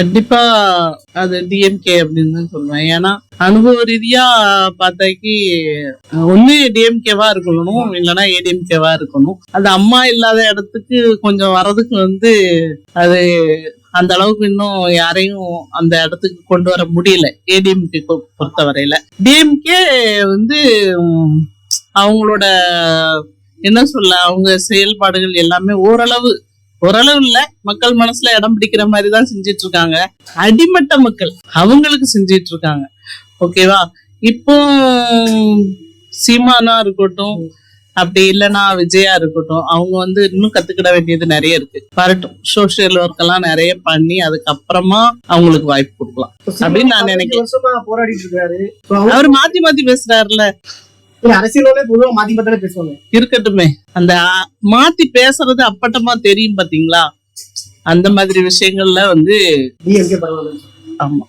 கண்டிப்பா அது டிஎம்கே அப்படின்னு தான் சொல்லுவேன். ஏன்னா அனுபவ ரீதியா பார்த்தாக்கி ஒண்ணு டிஎம்கேவா இருக்கணும், இல்லைன்னா ஏடிஎம்கேவா இருக்கணும். அது அம்மா இல்லாத இடத்துக்கு கொஞ்சம் வர்றதுக்கு அது அந்த அளவுக்கு இன்னும் யாரையும் அந்த இடத்துக்கு கொண்டு வர முடியல ஏடிஎம்கே பொறுத்தவரையில. டிஎம்கே அவங்களோட என்ன சொல்ல, அவங்க செயல்பாடுகள் எல்லாமே ஓரளவு இல்ல, மக்கள் மனசுல இடம் பிடிக்கிற மாதிரி தான் செஞ்சிட்டு இருக்காங்க. அடிமட்ட மக்கள் அவங்களுக்கு செஞ்சிட்டு இருக்காங்க. ஓகேவா? இப்போ சீமானா இருக்கட்டும், அப்படி இல்லைன்னா விஜயா இருக்கட்டும், அவங்க இன்னும் கத்துக்கிட வேண்டியது நிறைய இருக்கு. வரட்டும், சோசியல் ஒர்க் எல்லாம் நிறைய பண்ணி அதுக்கப்புறமா அவங்களுக்கு வாய்ப்பு கொடுக்கலாம் அப்படின்னு நான் நினைக்கிறேன். போராடிட்டு இருக்காரு, அவர் மாத்தி மாத்தி பேசுறாருல. அரசியலோட பொதுவா மாத்தி மாத்தாலே பேசுவாங்க. இருக்கட்டுமே, அந்த மாத்தி பேசுறது அப்பட்டமா தெரியும் பாத்தீங்களா? அந்த மாதிரி விஷயங்கள்ல டிஎம்கே பரவாயில்ல. ஆமா.